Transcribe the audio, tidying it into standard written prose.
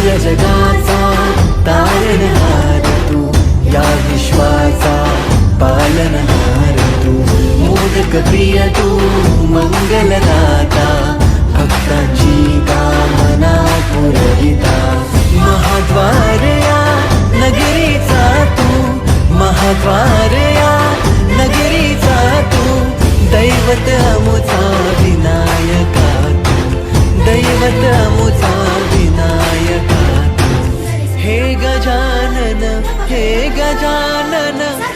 या जगाचा तारणहार तू, या विश्वाचा पालनहार तू, मोदक प्रिय तू मंगलदाता, भक्तांची कामना पुरविता, महाद्वार या नगरीचा तू, महाद्वार या नगरीचा तू, दैवत अमुचा विनायका तू, दैवत अमुचा विनायका तू, हे गजानन, हे गजानन.